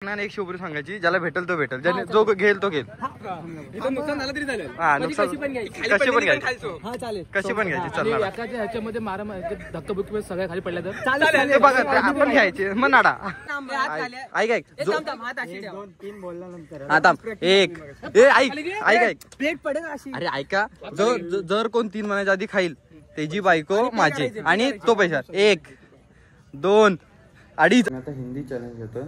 एक शिवपुरी सांगायची, ज्याला भेटेल तो भेटेल, ज्याने जो घेईल तो घेईल. नुकसान झालं तरी चालेल. हा नुकसान कशी पण घ्यायची, कशी पण घ्यायची. चालणार ह्याच्यामध्ये मारा धक्काबुक्की सगळ्या खाली पडल्या तर चालेल. बघा आपण घ्यायचे मग नाडा. ऐक ऐक हा थांब एक ऐक प्लेट पडेल अशी. अरे ऐका, जर कोण 3 महिन्याच्या आधी खाईल त्याची बायको माझी आणि तो पैसा 1 2 2.5. आता हिंदी चॅलेंज घेतोय.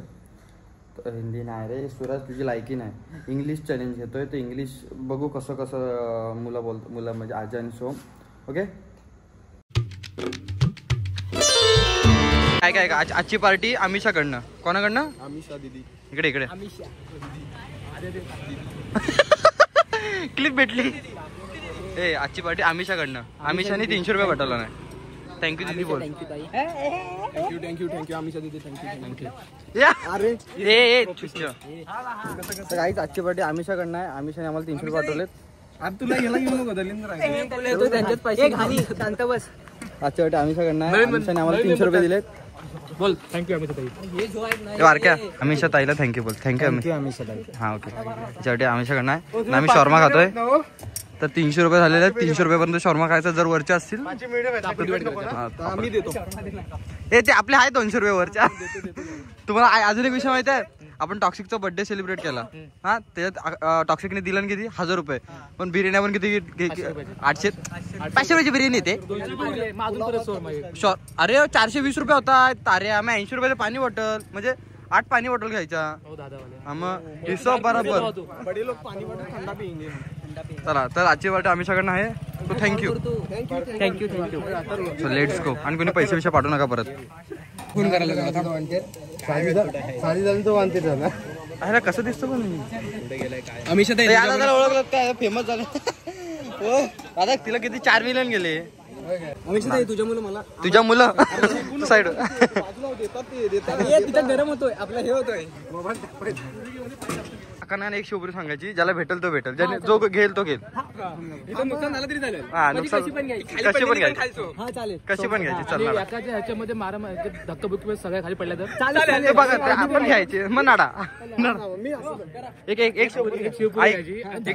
हिंदी नाही रे सूरज, तुझी लायकी नाही. इंग्लिश चॅलेंज घेतोय. तर इंग्लिश बघू कसं कसं मुलं म्हणजे आजा आणि सोम. ओके काय काय आजची पार्टी आमिषाकडनं. कोणाकडनं? आमिषा दीदी. इकडे क्लिप भेटली. ए आजची पार्टी आमिषाकडनं. आमिषाने 300 रुपये पाठवला नाही. थँक्यू दीदी बोल. थँक्यू आमिषा दीदी. थँक्यू. अरे काहीच आजची पार्टी आमिषाकडनं आहे. आमिषाने आम्हाला 300 रुपये पाठवलेत. आता तुला याला घेऊन बदलून आजच्या पार्टी आमिषाकडनं आहे. आमिषाने आम्हाला 300 रुपये दिलेत. बोल थँक्यू आमिषा ताई. वारक्या आमिषा ताईला थँक्यू बोल. थँक्यू आमिषा ताई. हा ओके. त्याच्यासाठी आमिषाकडनं आहे. आम्ही शॉर्मा खातोय. तर 300 रुपये झालेले आहेत. 300 रुपयापर्यंत शॉर्मा खायचा. जर वरच्या असतील आम्ही देतो. ते आपले आहे 200 रुपये वरच्या. तुम्हाला अजून एक विषय माहिती आहे, आपण टॉक्सिकचा बर्थडे सेलिब्रेट केला. हा त्याच्यात टॉक्सिकने दिलं किती 1000 रुपये. पण बिर्याणी आपण किती 500 रुपयाची बिर्याणी येते. अरे 420 रुपये होता. तारे आम्ही 80 रुपयाचं पाणी बॉटल म्हणजे 8 पाणी बॉटल घ्यायचा. मग हिशोब बरोबर. चला तर आजची वाट आमिषाकडनं आहे. तो थँक्यू. So let's go. आणि कोणी पैसे विषय पाठवू नका परत. फोन करायला अरे कसं दिसतो पण आमिषा ताई ओळखलं काय फेमस झालं. हो दादा तिला किती 4 मिलियन गेले. आमिषा ताई तुझ्या मुलं साईड तिथं गरम होतोय आपला हे होतोय. एक शिवपुरी सांगायची, ज्याला भेटेल तो भेटेल, ज्याने जो घेईल तो घेईल. नुकसान झालं तरी चालेल. हा नुकसान कशी पण घ्यायची. कशी पण घ्यायची. चालणार ह्याच्यामध्ये मारा धक्काबुक्की सगळ्या खाली पडल्या तर बघा आपण घ्यायचे मग नाडा. एक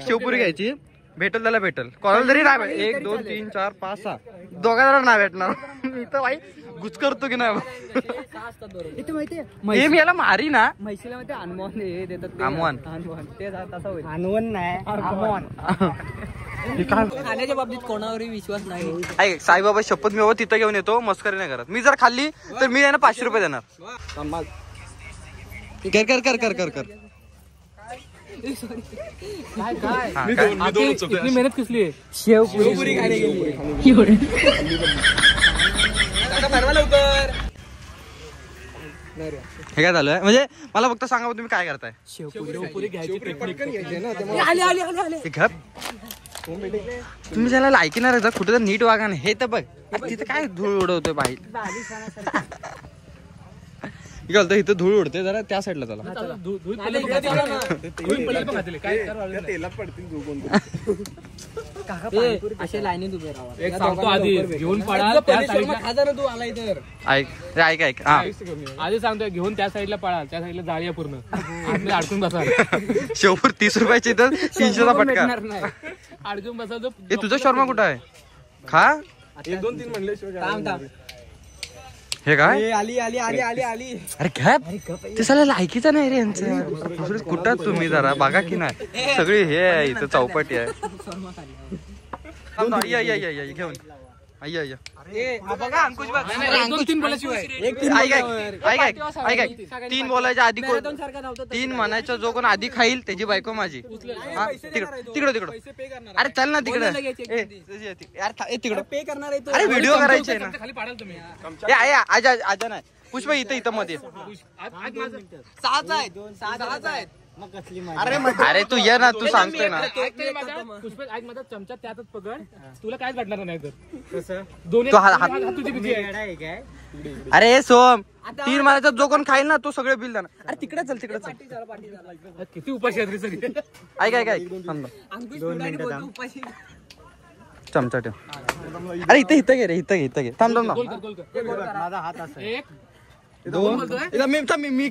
शिवपुरी घ्यायची. भेटेल त्याला भेटेल. कोणाला तरी नाही. 1 2 3 4 5 6 दोघांना नाही भेटणार. मी तर भाई गुच करतो की नाही. मी याला मारी ना. म्हैशीला मध्ये अनमोहन हे देतात. अनमोहन ते तसं होईल. अनमोहन नाही खाण्याच्या बाबतीत कोणावरही विश्वास नाही. ऐक साईबाबा शपथ मी तिथं घेऊन येतो. मस्करी नाही करत. मी जर खाल्ली तर मी यांना 500 रुपये देणार. कर इतनी मेहनत किसली आहे. शेवपुरी खायला गेली. हे काय झालंय म्हणजे मला फक्त सांगा तुम्ही काय करताय. शेवपुरी घ्यायची. तुम्ही ज्याला लायकीणार आहे कुठे तर नीट वागा नाही. हे तर बघ तिथं काय धूळ उडवतोय बाई. घालतो इथं धूळ उडते जरा त्या साईडला. चला असे लाईनीत उभे राहा. आधी घेऊन पळाल त्या साईडला. तू आलाय तर ऐक आधी सांगतोय घेऊन त्या साईडला पळाल. त्या साईडला जाळी पूर्ण अडकून बसाल. शेवपूर 30 रुपयाची तर 300चा फटका अडकून बसाल. हे तुझा शॉर्मा कुठं आहे खा. 1 2 3 म्हणले. हे काय आली अरे काय ते सगळं लायकीचं नाही रे यांचं. कुठं तुम्ही जरा बघा की नाही. सगळी हे आहे इथं चौपाटी आहे. घेऊन बघा अंकुश बघ. 3 बोलायच्या आधी 3 म्हणायचं जो कोण आधी खाईल त्याची बायको माझी. तिकडं अरे चल ना तिकडं. तिकडं पे करणार आहे. अरे व्हिडिओ करायचे ना. खाली पाडाल तुम्ही. आजा नाही पुष्पा इथं मध्ये. 6 आहेत. अरे तू ये ना. तू सांगतोय ना. पुष्पा ऐक माझा चमचा त्यातच पकड. तुला कायच वाटणार नाही तर. अरे सोम 3 महिन्याचा जो कोण खाईल ना तो सगळे बिल देणार. अरे तिकडे चल किती उपाशी आहेत सगळे. ऐक 2 मिनिटं चमचा ठेव. अरे इथं घे रे. इथं घे. थांब. माझा हात असा. 2 मी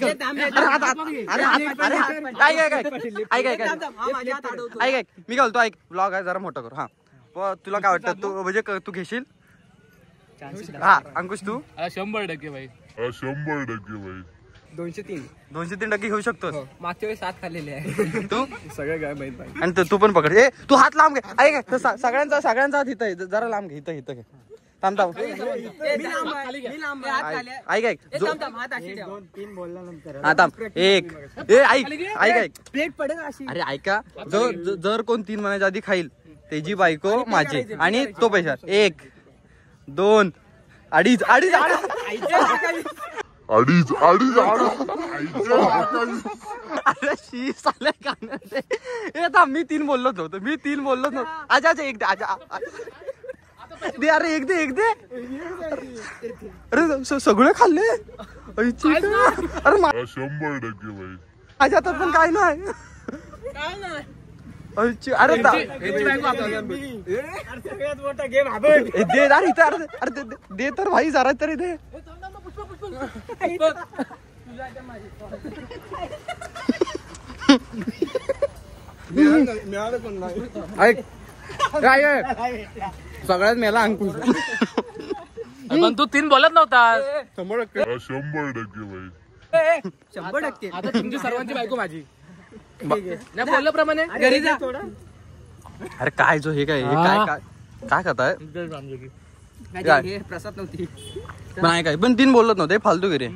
ऐक मी घालतो ऐक ब्लॉग आहे जरा मोठा करू. हा तुला काय वाटतं तू म्हणजे तू घेशील? हा अंकुश तू 100% भाई 203% घेऊ शकतो. मागच्या वेळी 7 खाल्लेले आहे. तू सगळं काय माहित भाई. आणि तू पण पकड. ए तू हात लांब घे. ऐक सगळ्यांचा हात इथं आहे. जरा लांब घे. इथं घे. थांब ऐक हा थांब. एक ऐक प्लेट पडेल अशी. अरे ऐका जर कोण 3 महिन्याच्या आधी खाईल त्याची बायको माझी आणि तो पैसा 1 2 अडीच अरे शी साले कानाचे. ए थांब मी 3 बोललो नव्हतो. अच्छा एक दे. दे अरे एक दे. अरे सगळे खाल्ले. अरे 100% भाई. माझ्या हातात पण काय नाही. अरे सगळ्यात मोठा गेम आपण दे अरे दे तर भाई जरा तरी दे. सगळ्यात मेला अंकुश. पण तू 3 बोलत नव्हता. 100% भाई. 100%. आता तुमची सर्वांची बायको माझी. नाही बोलल्याप्रमाणे घरी जा. अरे काय जो हे काय खाताय? प्रसाद नव्हती. नाही काय पण 3 बोलत नव्हते फालतू गिरे.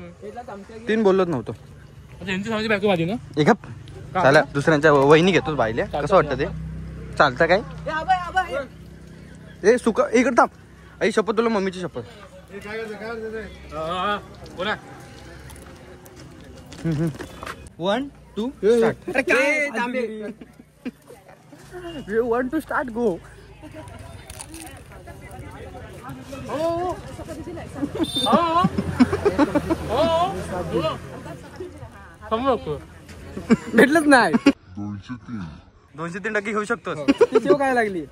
3 बोलत नव्हतो. यांची सर्वांची बायको माझी ना. एक चाल दुसऱ्यांच्या वहिनी घेतो बायल्या. कसं वाटतं ते? चालतं काय? ए सुका इकडे थांब. आई शपथ तुला मम्मीची शपथ. 1 2 start. You want to start go. भेटलंच नाही. 203% घेऊ शकतो. शिव काय लागली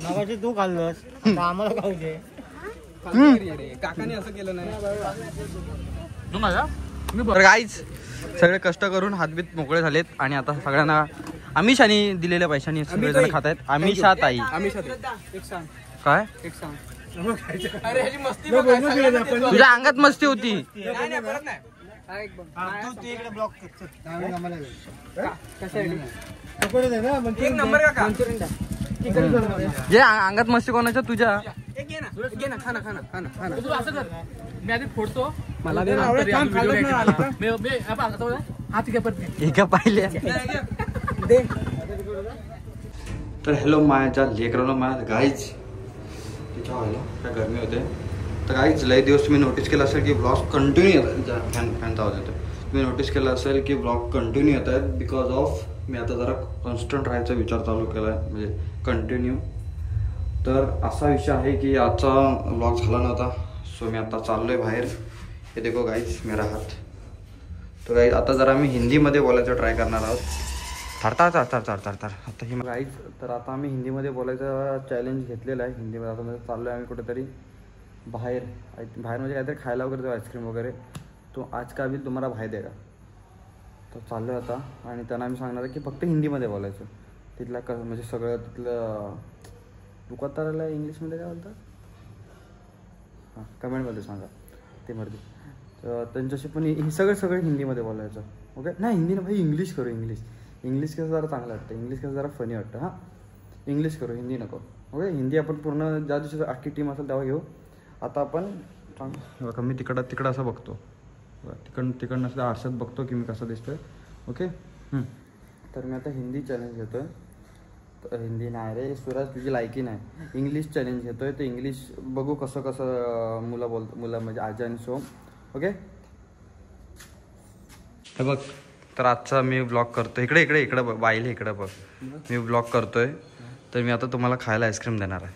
नावाचे तू खाल्लंस आम्हाला खाऊ दे. काकाने असं केलं नाही. तर गाईज सगळे कष्ट करून हातबीत मोकळे झालेत आणि आता सगळ्यांना आमिषाने दिलेल्या पैशांनी सगळेजण खात आहेत. आमिषा ताई काय तुझ्या अंगात मस्ती होती. जे अंगात मस्ती कोणाच्या तुझ्या. मी आधी फोडतो मला एका पाहिल्या. तर हॅलो माझ्या लेकरांना माझ्या गाईज तिच्या व्हायला काय गरमी होते. तर गाईज लय दिवस तुम्ही नोटीस केलं असेल की ब्लॉग कंटिन्यू येतात. फॅनचा आवाज येतो. तुम्ही नोटीस केलं असेल की ब्लॉग कंटिन्यू येत आहेत बिकॉज ऑफ मी आता जरा कॉन्स्टंट राहायचा विचार चालू केला आहे म्हणजे कंटिन्यू. तर असा विषय आहे की आजचा ब्लॉग झाला नव्हता सो मी आता चाललो आहे बाहेर. हे देखो गाईज मेरा हात. तर गाईज आता जरा मी हिंदीमध्ये बोलायचं ट्राय करणार आहोत. आता ही गाईज तर आता आम्ही हिंदीमध्ये बोलायचं चॅलेंज घेतलेलं आहे. हिंदीमध्ये आता म्हणजे चाललो आहे आम्ही कुठेतरी बाहेर म्हणजे काहीतरी खायला वगैरे जाऊ आईस्क्रीम वगैरे. तो आज का बिल तुम्हाला भाई देगा. तर चाललो आहे आता आणि त्यांना आम्ही सांगणार आहे की फक्त हिंदीमध्ये बोलायचं. तिथला म्हणजे सगळं तिथलं दुकानदाराला इंग्लिशमध्ये काय बोलतात हां कमेंटमध्ये सांगा ते मर्दी. तर त्यांच्याशी पण हे सगळं हिंदीमध्ये बोलायचं. ओके नाही हिंदी भाई इंग्लिश करू. इंग्लिश कसं जरा चांगलं वाटतं. इंग्लिश कसं जरा फनी वाटतं. हां इंग्लिश करू हिंदी नको. ओके हिंदी आपण पूर्ण ज्या दिवशी अख्खी टीम असेल तेव्हा घेऊ. आता आपण बघा मी तिकडं असं बघतो. तिकडनं असं आरशात बघतो की मी कसं दिसतोय. ओके तर मी आता हिंदी चॅलेंज घेतोय. हिंदी नाही रे सूरज तुझी लायकी नाही. इंग्लिश चॅलेंज घेतोय. तर इंग्लिश बघू कसं मुलं म्हणजे आजी आणि सोम. ओके हे बघ तर आजचा मी ब्लॉग करतोय. इकडे बाईले इकडे बघ मी ब्लॉग करतोय. तर मी आता तुम्हाला खायला आईस्क्रीम देणार आहे.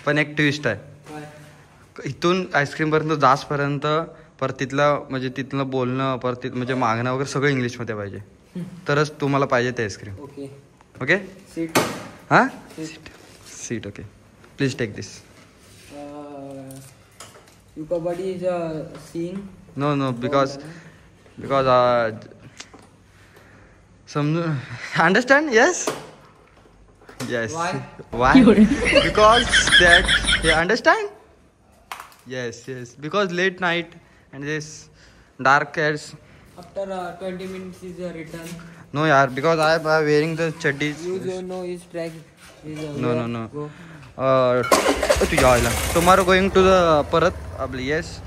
पण एक ट्विस्ट आहे. इथून आईस्क्रीमपर्यंत जासपर्यंत परत तिथलं बोलणं परत म्हणजे मागणं वगैरे सगळं इंग्लिशमध्ये पाहिजे तरच तुम्हाला पाहिजे ते आईस्क्रीम. ओके सीट हां seat okay please take this. Yuka buddy is seeing. No, because understand? Yes. Why? Because that understand? Yes. Because late night and this dark hairs. After 20 minutes is return. No, yaar, because I am wearing the chaddis. You don't know his track. No. Tomorrow going to the Parat. Yes.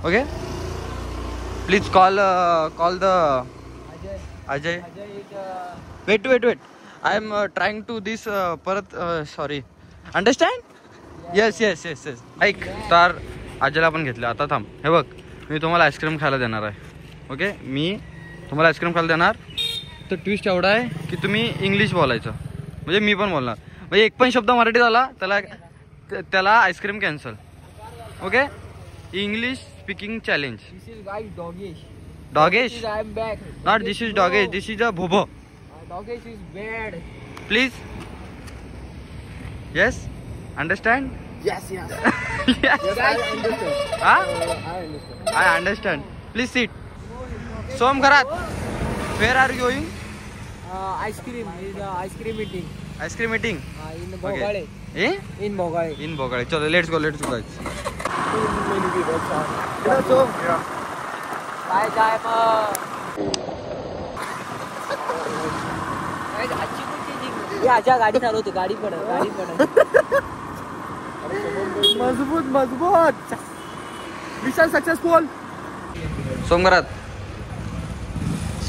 Okay. Please call the Ajay. Wait. I am trying to this Parat. Sorry. Understand? Yes. ऐक तर आजला पण घेतलं. आता थांब. हे बघ, मी तुम्हाला ice cream खायला देणार आहे. ओके, मी तुम्हाला आईस्क्रीम खायला देणार. तर ट्विस्ट एवढा आहे की तुम्ही इंग्लिश बोलायचं, म्हणजे मी पण बोलणार. म्हणजे एक पण शब्द मराठी झाला त्याला ice cream cancel. Okay, English speaking challenge. This is guys doggish. Doggish? I am back. Not this is doggish. This is a bhobo. Doggish is bad. Please. Yes. Understand? Yes. Yes. I understand. Huh? I understand. I understand. Please sit. Somgarat. Where are you going? Ice cream is ice cream eating. Ice cream eating. In Bogale. Eh? In Bogale. In Bogale. Chalo, let's go guys. Many people are. काय जाय आजा गाडी चालवतो. गाडी पड. मजबूत mission successful. Somgarat.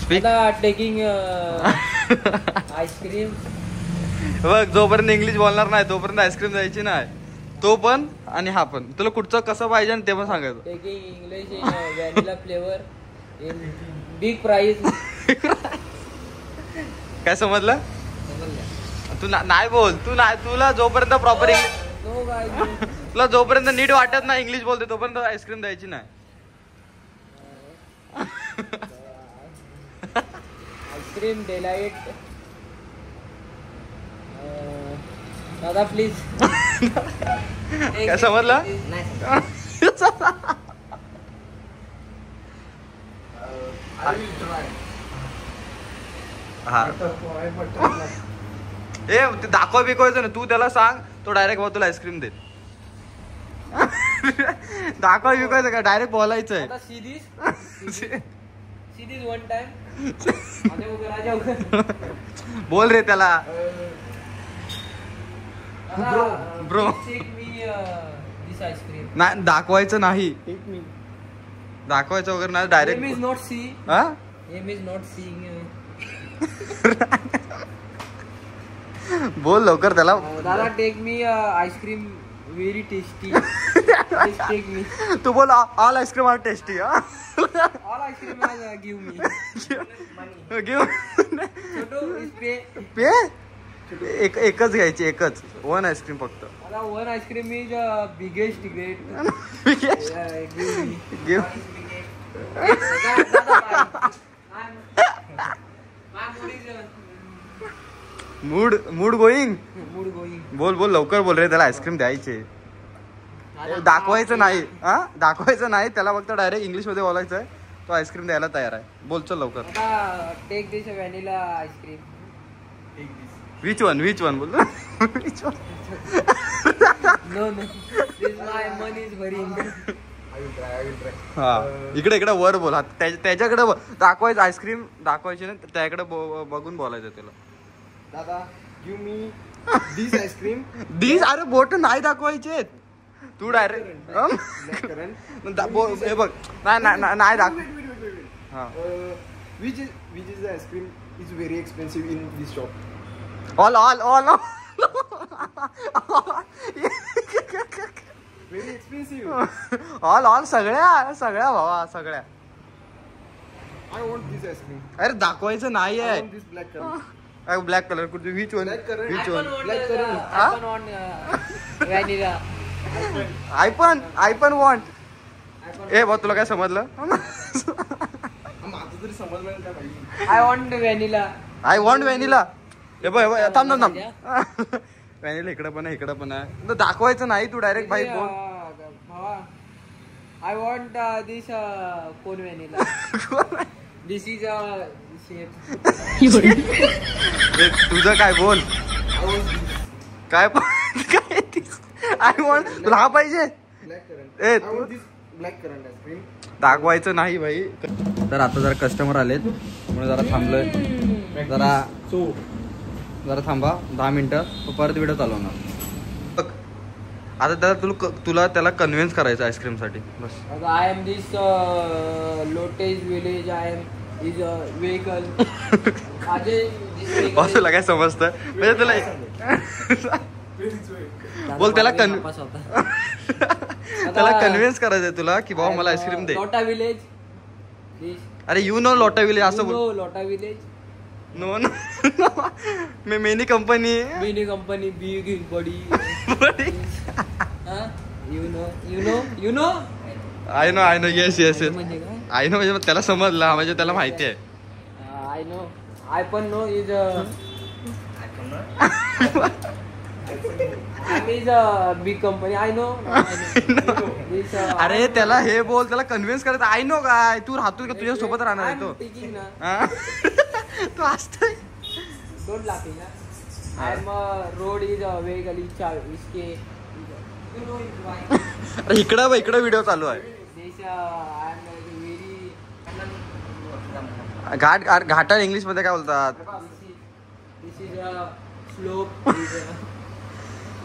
Speak. Taking ice cream. बघ, जोपर्यंत इंग्लिश बोलणार नाही तोपर्यंत आईस्क्रीम द्यायची नाही. तो पण आणि हा पण. तुला कुठचं कसं पाहिजे ते पण सांगायचं. Taking English in vanilla flavour in big price. काय समजलं? तू नाही बोल. तुला जोपर्यंत प्रॉपर इंग्लिश, नो गाइस. तुला जोपर्यंत नीट वाटत नाही इंग्लिश बोलते तोपर्यंत आईस्क्रीम द्यायची नाही. Ice cream delight. दादा प्लीज. काय समजलं? हा, ए ते दाखवा बिकवायचं ना. तू त्याला सांग, तो डायरेक्ट तुला आईस्क्रीम दे. दाखवा बिकवायचं का? डायरेक्ट बोलायचंय. See this one time. आजा उघड. बोल रे त्याला. Bro. Take me this ice cream. नाही, दाखवायचं नाही. दाखवायचं वगैरे नाही, direct. Aim is not see. हा? Aim is not seeing. बोल लवकर त्याला. दादा take me ice cream very tasty. Take me. तू बोल all ice cream are tasty. All ice cream give me. Give. छोटो इस पे एकच घ्यायची, एकच. वन आईस्क्रीम फक्त. दादा one ice cream is biggest great. Give. Mood going. बोल लवकर बोल रे. त्याला आईस्क्रीम द्यायचे. दाखवायचं नाही. हा, दाखवायचं नाही त्याला. फक्त डायरेक्ट इंग्लिश मध्ये बोलायचं आहे. तो आईस्क्रीम द्यायला तयार आहे. बोल चल लवकर. Take this vanilla ice cream. Which one बोल. Which one? No this my money is very. हा, इकडे वर बोल. त्याच्याकडे दाखवायचं. आईस्क्रीम दाखवायची ना, त्याकडे बघून बोलायचं त्याला. दादा गिव मी दिस आईस्क्रीम. दिस? अरे बोट नाही दाखवायचे. तू डायरेक्ट हे बघ. नाही दाखव. Which is the ice cream is very expensive in this shop. All. Very expensive. All सगळ्या भावा, सगळ्या. I want this ice cream. अरे दाखवायचं नाही I आहे. want this black color. Black colour कुठे? Which one? Black color. Which one? Vanilla. I पण want. ए भाऊ, तुला काय समजलं? माझं तरी समजलं नाही का पाहिजे. I want vanilla. I want vanilla. हे बघ, थांब. व्हॅनिला इकडे पण आहे. दाखवायचं नाही. तू डायरेक्ट भाई बोल. भावा I want this cone vanilla. This is a shape. तुझं काय बोल काय आय वॉन्ट तुला हा पाहिजे ए दाखवायचं नाही भाई. तर आता जरा कस्टमर आलेत म्हणून जरा थांबलोय. जरा थांबा 10 मिनिटं परत व्हिडिओ चालवणार. आता तुला त्याला कन्व्हिन्स करायचं आईस्क्रीम साठी बस. I am this Lotus village. I am is a vehicle. Boss तुला काय समजतं म्हणजे तुला बोल त्याला त्याला कन्व्हिन्स करायचंय तुला की बाबा मला आईस्क्रीम दे. लोटा विलेज. अरे यू नो लोटा विलेज असं बोल. लोटा village. No me many company big body. you know I know yes yes I know म्हणजे त्याला समजलं म्हणजे त्याला माहिती आहे. आय नो आय पण no is big company. I know अरे त्याला हे बोल त्याला कन्व्हिन्स करायचं. आय नो काय तू राहतो का तुझ्या सोबत राहणार आहे तो. तू असतोय don't laughing. I am road is a vehicle इसके. अरे इकडं व्हिडिओ चालू आहे. घाटा इंग्लिश मध्ये काय बोलतात.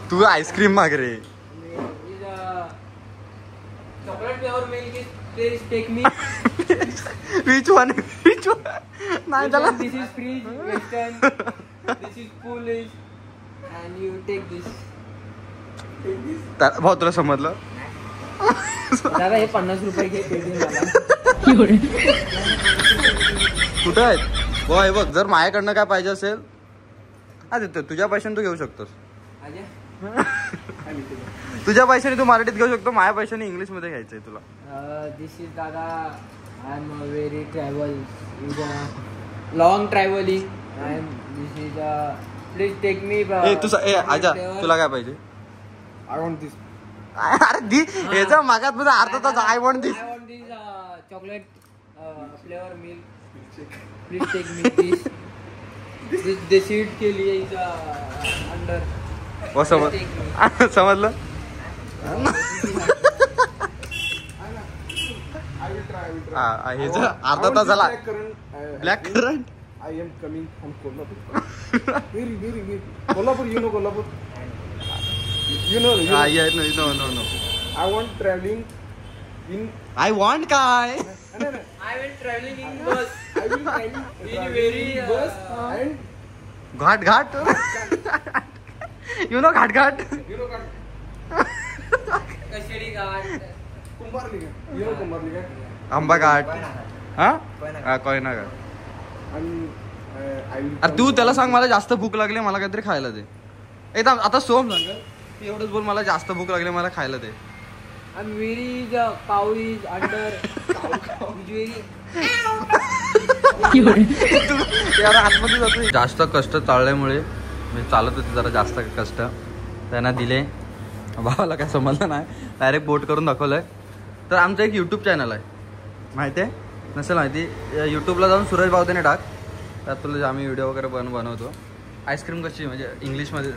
तू आईस्क्रीम माग रे. Chocolate flavour milk is take me. Which one नाही त्याला. This is fridge western. This is cool is and you take this. भाऊ तुला समजलं. दादा हे 50 रुपये घे. कुठं आहेत भाऊ. बघ जर माझ्याकडनं काय पाहिजे असेल तुझ्या पैशाने तू घेऊ शकतोस. तुझ्या पैशाने तू मराठीत घेऊ शकतो. माझ्या पैशाने इंग्लिश मध्ये घ्यायचंय तुला. दिस इज दादा I am very travel is long travelling. I am this is please take me. आजा तुला काय पाहिजे. I want this. अरे दी याचा मागात मध्ये अर्धा तास I want this. I want this chocolate flavour milk. Please take me this. This seat के लिए इज अंडर. समजलं. अर्धा तास झाला. Black currant. I am coming from Kolhapur. Very. Kolhapur, you know Kolhapur? You know. Yeah, no. I want traveling in. I want काय. I will traveling in bus. I will traveling in very bus and Ghat. You know Ghat. you know Kashedi Ghat. Kumarliga. You know Kumarliga? आंबा घाट. हा कोयना घाट. अरे तू त्याला सांग मला जास्त भूक लागली मला काहीतरी खायला दे. एकदा आता सोम सांग एवढंच बोल मला जास्त भूक लागली मला खायला दे. I'm very cow is under. जास्त कष्ट चालल्यामुळे मी चालत होते जरा जास्त कष्ट त्यांना दिले. भावाला काय समजलं नाही. डायरेक्ट बोट करून दाखवलंय. तर आमचं एक यूट्यूब चॅनल आहे माहिती आहे नसेल माहिती. यूट्यूबला जाऊन सूरज भावतेने टाक. त्यात तुला आम्ही व्हिडिओ वगैरे बनवतो. आईस्क्रीम कशी म्हणजे इंग्लिशमध्ये.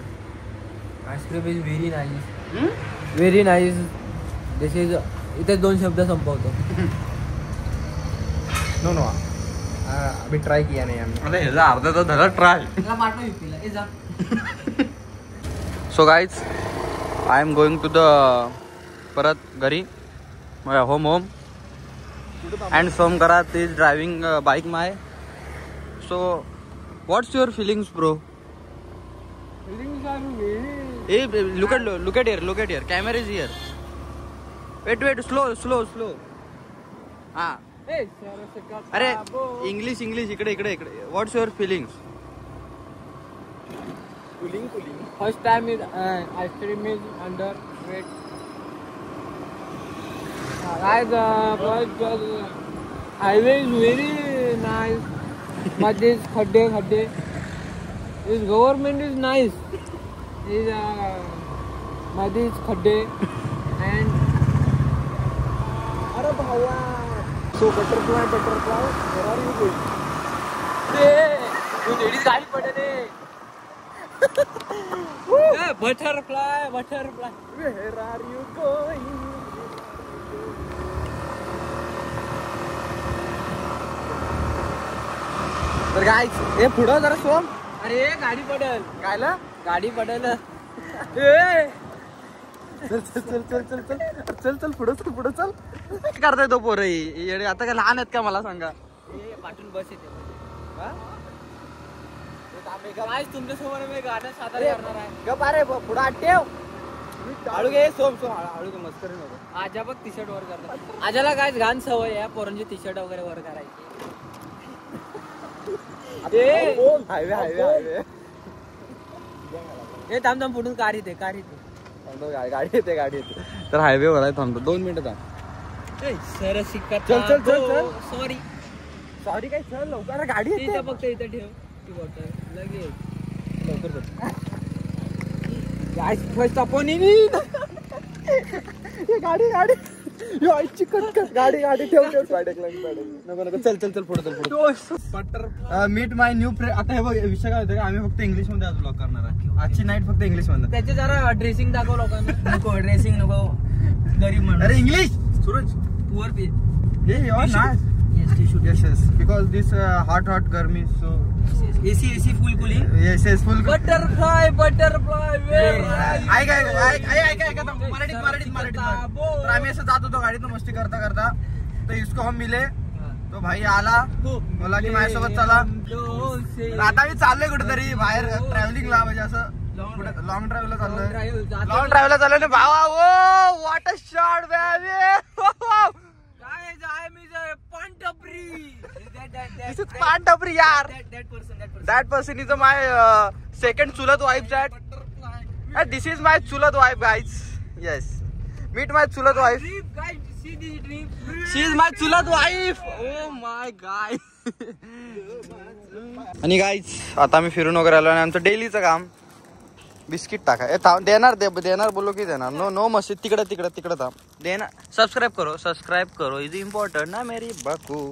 Ice cream is very nice. Very nice. This is इथे 2 शब्द संपवतो. No. अभी ट्राय किया नाही आम्ही. अरे ह्याचा अर्धा तास झाला try. So guys I am going to the परत घरी होम अँड सोमकरात is driving bike my. So what's your feelings bro. Look at here camera is here. Wait slow. हा अरे इंग्लिश इकडे what's your feelings. First time is ice cream is under wait. Highway is very nice. मध्ये खड्डे. Is government is nice. Is मध्ये खड्डे and भावा. So butterfly, where are you going? गाडी पडले. Butterfly. Where are you going? तर गाईस हे पुढं जरा सोम. अरे गाडी पडल. कायला गाडी पडल. चल पुढं चल. काय करताय तो पोरं आता काय लहान आहेत का मला सांगा. पाठून बस येते. काय तुमच्यासमोर मी गाणं सादर करणार आहे. गप अरे पुढं आत ठेव. हळू घे सोम हळू घे मस्करी नको. आजा बघ टी शर्ट वर करतात. आजाला काय घाण सवय आहे पोरांची टी शर्ट वगैरे वर करायची. हायवे हे थांब पुढून कार येते. गाडी येते तर हायवे वर आहे. थांबतो 2 मिनिटं थांब. सर शिक्का. चल. सॉरी काय चल लवकर गाडी येते. फक्त इथं ठेव ती बॉटल लगेच लवकर काय फर्स्ट आपण गाडी ठेव नको चल पुढे मीट माय न्यू फ्रेंड. आता हे बघ विषय काय होतं आम्ही फक्त इंग्लिश मध्ये आज ब्लॉग करणार आहे. आजची नाईट फक्त इंग्लिश मध्ये. त्याचे जरा ड्रेसिंग दाखव लोकांना. नको ड्रेसिंग नको गरीब म्हणून. अरे English Suraj poor P yes because this hot गर्मी so AC full cooling. yes full butterfly ऐक मराठीत तर आम्ही असं जात होतो गाडीत मस्ती करता तर इसको हम मिले तो भाई आला बोला की माझ्यासोबत चला. आता मी चाललोय कुठेतरी बाहेर ट्रॅव्हलिंगला म्हणजे असं लॉंग ड्राईव्हला चाललोय ना भावा. ओ व्हॉट अ शॉट बेबी. पान टपरी यार. That person is my second चुलत wife. That this is my चुलत wife guys. Yes, meet my चुलत wife. She is my चुलत wife. Oh my god. आणि गाईज आता आम्ही फिरून वगैरे आलो आणि आमचं डेलीचं काम बिस्किट टाका. देणार बोलो की देणार. नो मस्ती. तिकडे थांब. देणार. सबस्क्राईब करो इज इम्पॉर्टंट ना मेरी बाकू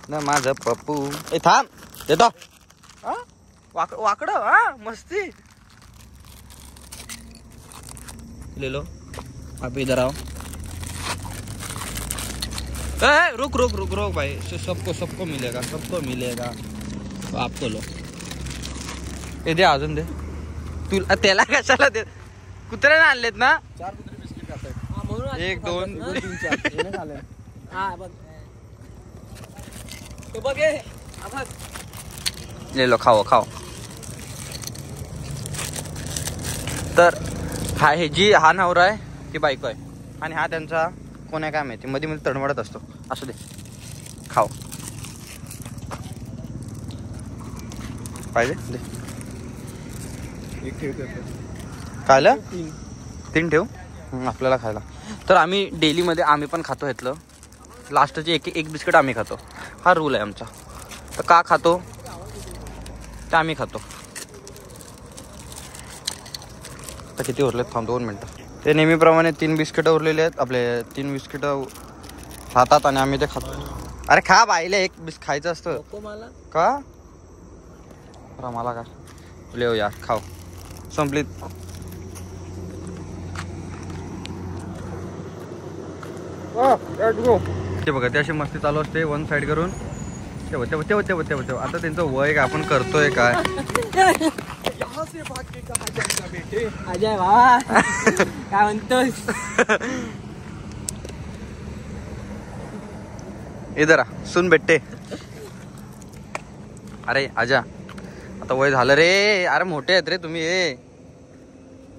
ना माझं पप्पू. ए थांब देतो. वाकडं मस्ती. ले लो आप इधर आओ. रुक भाई. सबको मिलेगा आपको लो. ए दे अजून दे. तुला त्याला कशाला दे. कुत्र्याने आणलेत ना. 4 कुत्रे बिस्किट खातात. 1 2 3 4 झाले. ले लो खाओ. तर हा नवरा आहे ती बायको आहे आणि हा त्यांचा कोण आहे काय माहिती. मध्ये तडमडत असतो. असू दे खाओ. पाहिजे दे. एक ठेवते खायला 3 ठेव आपल्याला खायला. तर आम्ही डेलीमध्ये आम्ही पण खातो ह्यातलं. लास्टचे एक बिस्किट आम्ही खातो. हा रूल आहे आमचा. तर का खातो ते आम्ही खातो. तर किती उरलेत थांब 2 मिनटं. ते नेहमीप्रमाणे 3 बिस्किटं उरलेले आहेत. आपले 3 बिस्किटं खातात आणि आम्ही ते खातो. अरे खा बाईले. एक खायचं असतं मला का. मला का लेव यार खाऊ. संपलीत. ते बघा ते अशी मस्ती चालू असते वन साइड करून. तेव्हा आता त्यांचं वय काय आपण करतोय काय. अजय बाबा काय म्हणतोस. इधर सुन बेटे. अरे आजा आता वय झालं रे. अरे मोठे आहेत रे तुम्ही.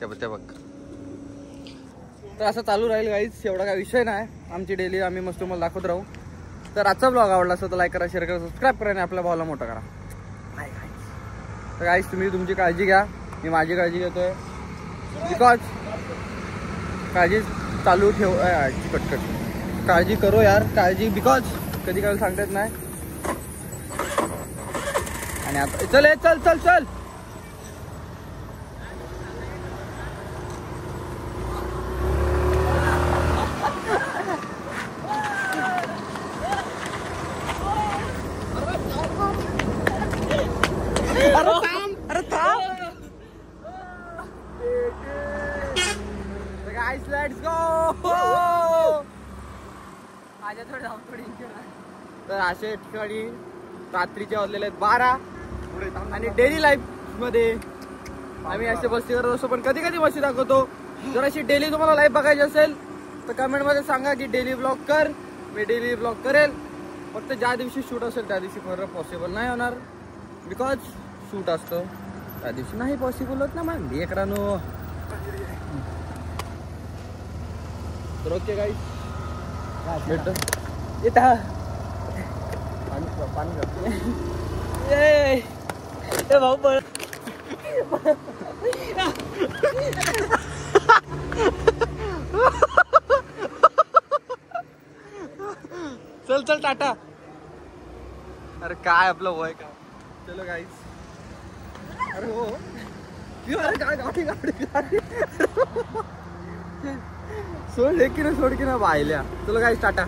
ते बघ. तर असं चालू राहील गाईज. एवढा काय विषय नाही. आमची डेली आम्ही मस्त तुम्हाला दाखवत राहू. तर आजचा ब्लॉग आवडला असेल तर लाईक करा, शेअर करा, सबस्क्राईब करा आणि आपल्या भावाला मोठा करा. तर गाईज तुम्ही तुमची काळजी घ्या. मी माझी काळजी घेतोय बिकॉज काळजी चालू ठेव. कटकट काळजी करो यार. काळजी बिकॉज कधी काय सांगता येत नाही. आणि आता चल अशा ठिकाणी रात्रीचे वाजलेले आहेत 12 आणि डेली लाईफ मध्ये आम्ही असे मस्ती करत असतो, पण कधी कधी मस्ती दाखवतो. जर अशी डेली तुम्हाला लाईफ बघायची असेल तर कमेंट मध्ये सांगा की डेली ब्लॉग कर, मी डेली ब्लॉग करेल. फक्त ज्या दिवशी शूट असेल त्या दिवशी खरं पॉसिबल नाही होणार, बिकॉज शूट असतं त्या दिवशी नाही पॉसिबल होत ना मग लेकरांनो. तर ओके गाईस, भेटतो येता पाणी ए भाऊ पण चल चल टाटा. अरे काय आपलं वय का. चलो गाईस. अरे हो अरे काय गाडी गाडी गाडी सोड की ना बायल्या. चलो गाईस टाटा.